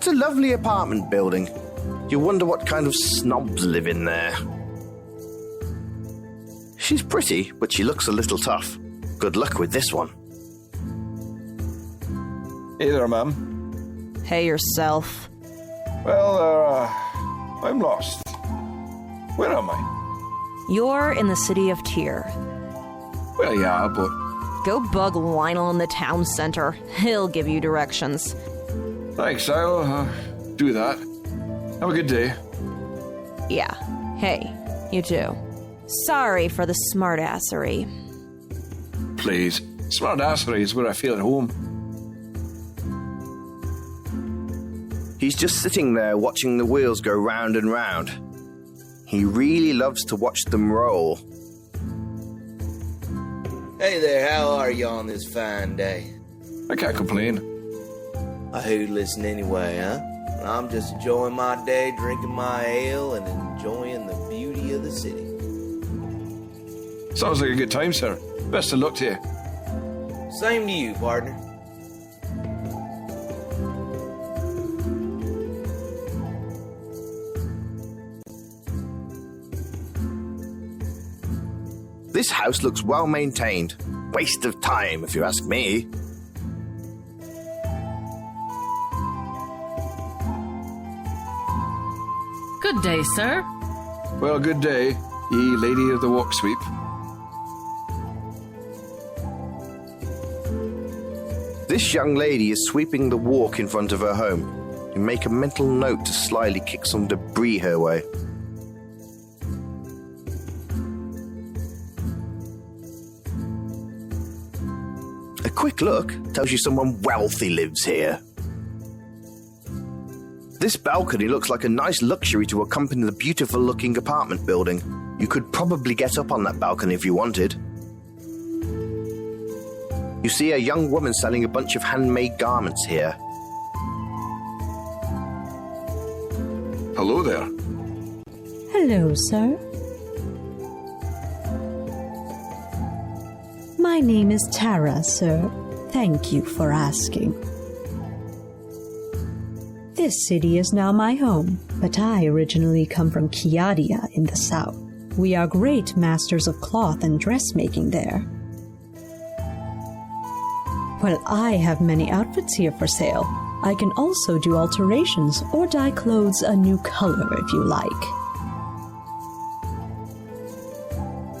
It's a lovely apartment building. You wonder what kind of snobs live in there. She's pretty, but she looks a little tough. Good luck with this one. Hey there, ma'am. Hey yourself. Well, I'm lost. Where am I? You're in the city of Tir. Well, yeah, but... Go bug Lionel in the town center. He'll give you directions. Thanks, I'll do that. Have a good day. Yeah. Hey, you too. Sorry for the smartassery. Please. Smartassery is where I feel at home. He's just sitting there watching the wheels go round and round. He really loves to watch them roll. Hey there, how are you on this fine day? I can't complain. I hear you listen anyway, huh? I'm just enjoying my day, drinking my ale, and enjoying the beauty of the city. Sounds like a good time, sir. Best of luck to you. Same to you, partner. This house looks well maintained. Waste of time, if you ask me. Good day, sir. Well, good day, ye lady of the walk sweep. This young lady is sweeping the walk in front of her home. You make a mental note to slyly kick some debris her way. A quick look tells you someone wealthy lives here. This balcony looks like a nice luxury to accompany the beautiful-looking apartment building. You could probably get up on that balcony if you wanted. You see a young woman selling a bunch of handmade garments here. Hello there. Hello, sir. My name is Tara, sir. Thank you for asking. This city is now my home, but I originally come from Kiadia in the south. We are great masters of cloth and dressmaking there. Well, I have many outfits here for sale. I can also do alterations or dye clothes a new color if you like.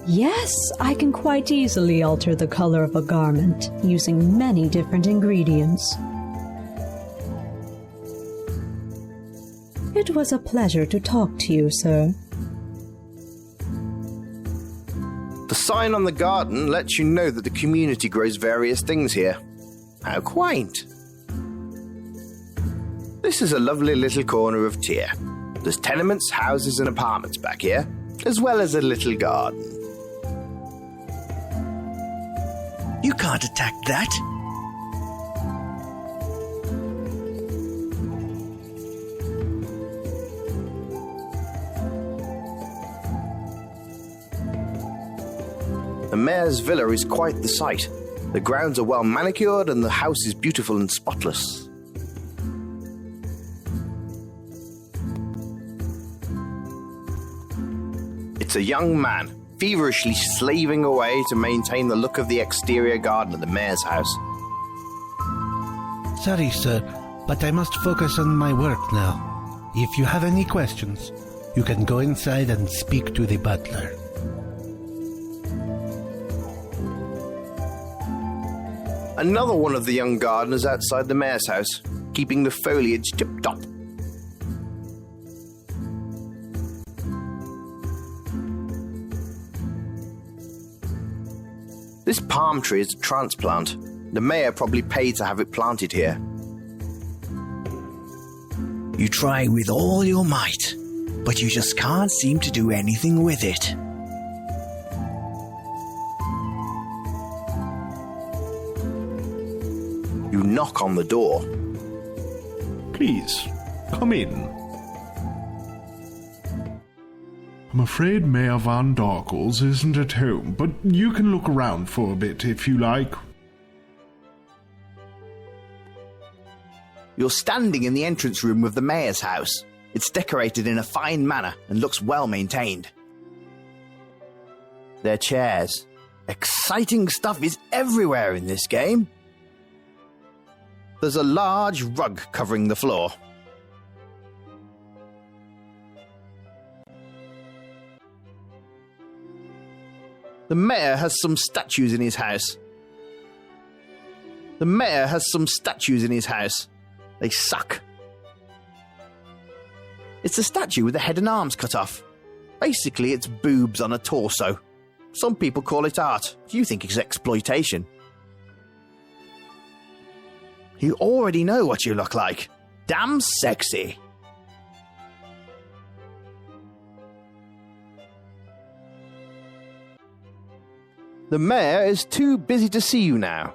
Yes, I can quite easily alter the color of a garment using many different ingredients. It was a pleasure to talk to you, sir. The sign on the garden lets you know that the community grows various things here. How quaint. This is a lovely little corner of Tir. There's tenements, houses and apartments back here, as well as a little garden. You can't attack that. Amirs Villa is quite the sight. The grounds are well manicured and the house is beautiful and spotless. It's a young man, feverishly slaving away to maintain the look of the exterior garden of the mayor's house. Sorry, sir, but I must focus on my work now. If you have any questions, you can go inside and speak to the butler. Another one of the young gardeners outside the mayor's house, keeping the foliage tip-top. This palm tree is a transplant. The mayor probably paid to have it planted here. You try with all your might, but you just can't seem to do anything with it. You knock on the door. Please, come in. I'm afraid Mayor Van Darkles isn't at home, but you can look around for a bit if you like. You're standing in the entrance room of the mayor's house. It's decorated in a fine manner and looks well maintained. Their chairs. Exciting stuff is everywhere in this game. There's a large rug covering the floor. The mayor has some statues in his house. They suck. It's a statue with the head and arms cut off. Basically, it's boobs on a torso. Some people call it art. You think it's exploitation. You already know what you look like. Damn sexy. The mayor is too busy to see you now.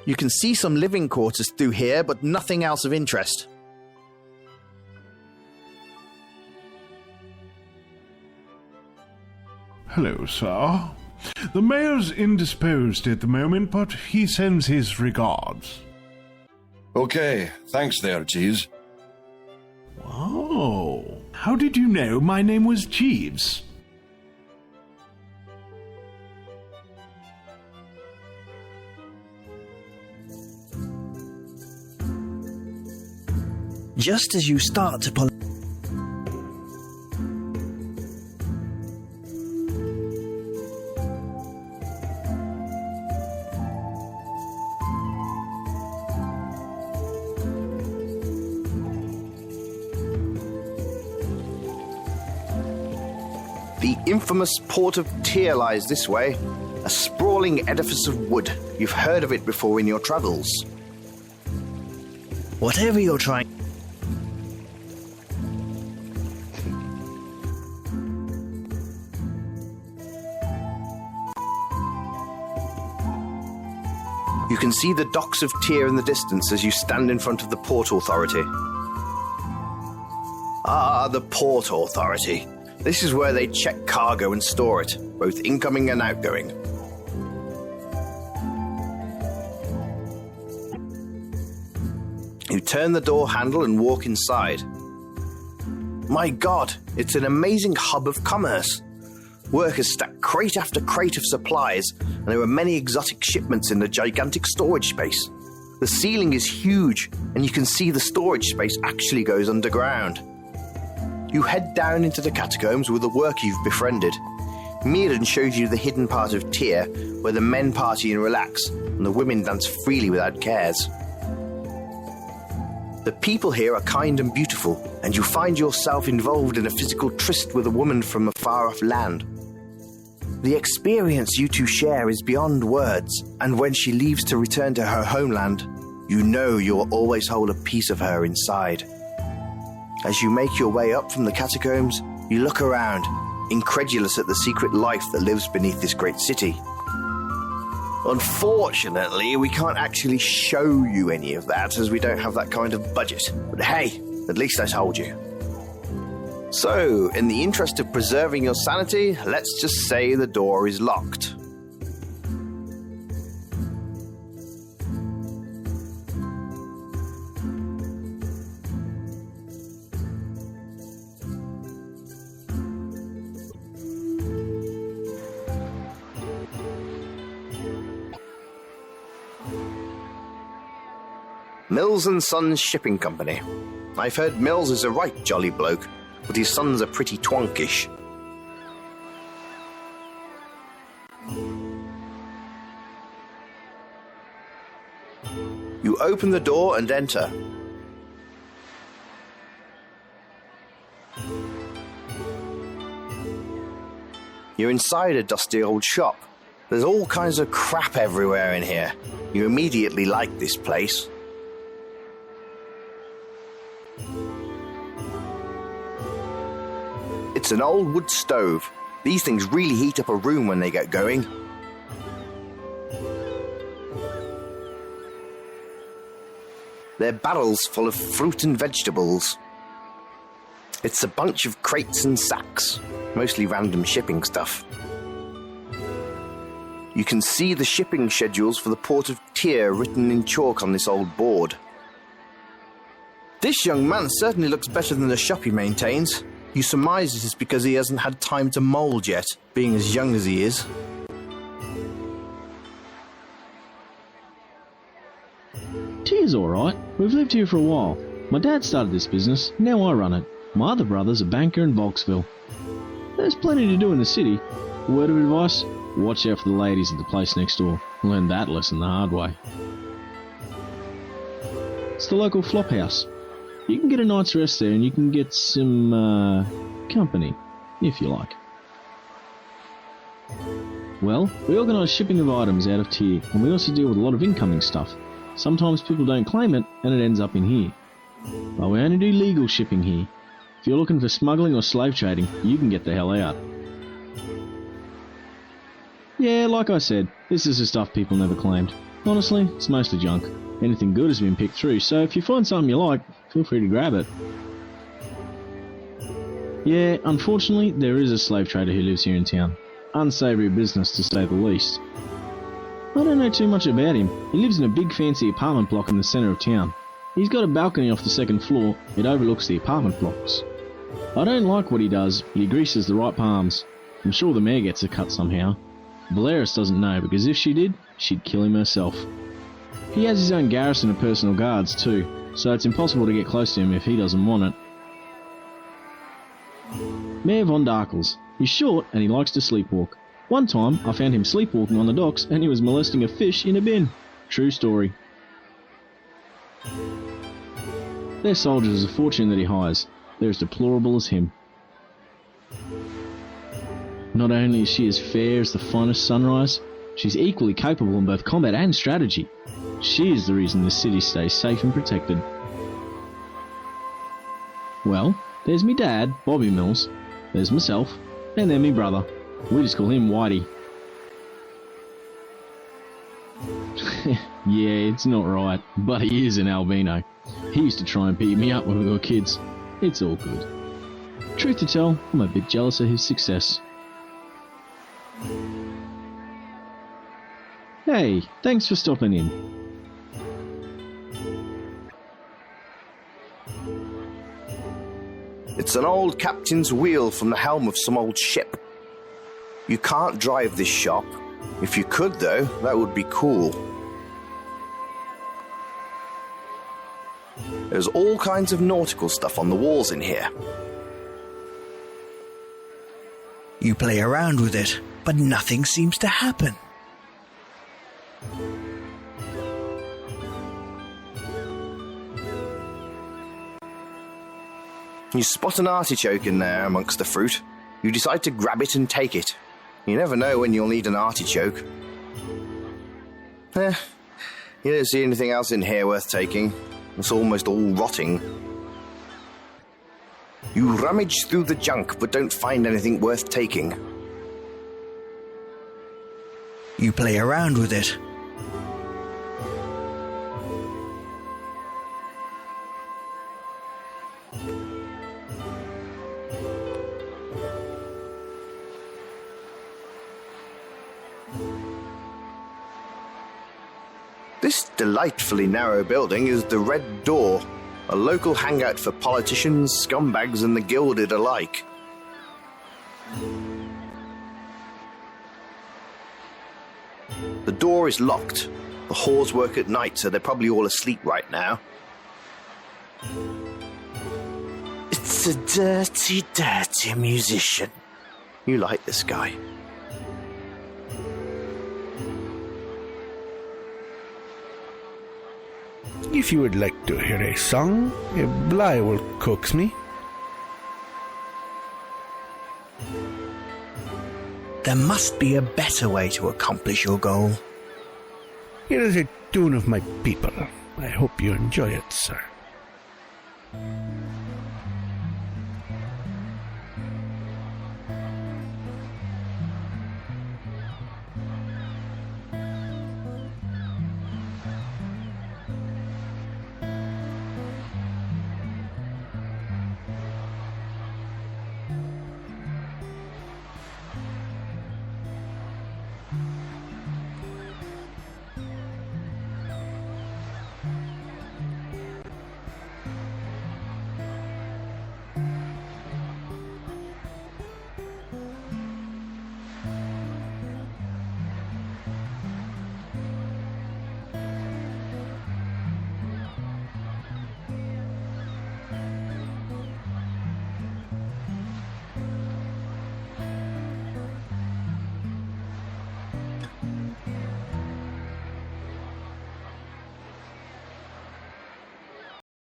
You can see some living quarters through here, but nothing else of interest. Hello, sir. The mayor's indisposed at the moment, but he sends his regards. Okay, thanks there, Jeeves. Oh, how did you know my name was Jeeves? Just as you start to pull... The infamous Port of Tir lies this way, a sprawling edifice of wood. You've heard of it before in your travels. Whatever you're trying... You can see the docks of Tir in the distance as you stand in front of the Port Authority. Ah, the Port Authority. This is where they check cargo and store it, both incoming and outgoing. You turn the door handle and walk inside. My God, it's an amazing hub of commerce. Workers stack crate after crate of supplies, and there are many exotic shipments in the gigantic storage space. The ceiling is huge, and you can see the storage space actually goes underground. You head down into the catacombs with the worker you've befriended. Mirren shows you the hidden part of Tir, where the men party and relax, and the women dance freely without cares. The people here are kind and beautiful, and you find yourself involved in a physical tryst with a woman from a far-off land. The experience you two share is beyond words, and when she leaves to return to her homeland, you know you'll always hold a piece of her inside. As you make your way up from the catacombs, you look around, incredulous at the secret life that lives beneath this great city. Unfortunately, we can't actually show you any of that, as we don't have that kind of budget. But hey, at least I told you. So, in the interest of preserving your sanity, let's just say the door is locked. Mills & Sons Shipping Company. I've heard Mills is a right jolly bloke, but his sons are pretty twonkish. You open the door and enter. You're inside a dusty old shop. There's all kinds of crap everywhere in here. You immediately like this place. It's an old wood stove. These things really heat up a room when they get going. They're barrels full of fruit and vegetables. It's a bunch of crates and sacks, mostly random shipping stuff. You can see the shipping schedules for the Port of Tir written in chalk on this old board. This young man certainly looks better than the shop he maintains. You surmise it is because he hasn't had time to mould yet, being as young as he is. Tir's alright. We've lived here for a while. My dad started this business, now I run it. My other brother's a banker in Vauxville. There's plenty to do in the city. Word of advice? Watch out for the ladies at the place next door. Learned that lesson the hard way. It's the local flop house. You can get a night's rest there and you can get some, company, if you like. Well, we organise shipping of items out of Tir, and we also deal with a lot of incoming stuff. Sometimes people don't claim it, and it ends up in here. But we only do legal shipping here. If you're looking for smuggling or slave trading, you can get the hell out. Yeah, like I said, this is the stuff people never claimed. Honestly, it's mostly junk. Anything good has been picked through, so if you find something you like, feel free to grab it. Yeah, unfortunately, there is a slave trader who lives here in town. Unsavoury business, to say the least. I don't know too much about him. He lives in a big fancy apartment block in the centre of town. He's got a balcony off the second floor. It overlooks the apartment blocks. I don't like what he does, but he greases the right palms. I'm sure the mayor gets a cut somehow. Valeris doesn't know, because if she did, she'd kill him herself. He has his own garrison of personal guards too, so it's impossible to get close to him if he doesn't want it. Mayor von Darkles. He's short and he likes to sleepwalk. One time, I found him sleepwalking on the docks and he was molesting a fish in a bin. True story. Their soldiers is a fortune that he hires. They're as deplorable as him. Not only is she as fair as the finest sunrise, she's equally capable in both combat and strategy. She is the reason this city stays safe and protected. Well, there's me dad, Bobby Mills. There's myself, and then me brother. We just call him Whitey. Yeah, it's not right, but he is an albino. He used to try and beat me up when we were kids. It's all good. Truth to tell, I'm a bit jealous of his success. Hey, thanks for stopping in. It's an old captain's wheel from the helm of some old ship. You can't drive this shop. If you could, though, that would be cool. There's all kinds of nautical stuff on the walls in here. You play around with it, but nothing seems to happen. You spot an artichoke in there amongst the fruit. You decide to grab it and take it. You never know when you'll need an artichoke. You don't see anything else in here worth taking. It's almost all rotting. You rummage through the junk, but don't find anything worth taking. You play around with it. This delightfully narrow building is the Red Door, a local hangout for politicians, scumbags, and the gilded alike. The door is locked. The whores work at night, so they're probably all asleep right now. It's a dirty, dirty musician. You like this guy. If you would like to hear a song, Bly will coax me. There must be a better way to accomplish your goal. Here is a tune of my people. I hope you enjoy it, sir.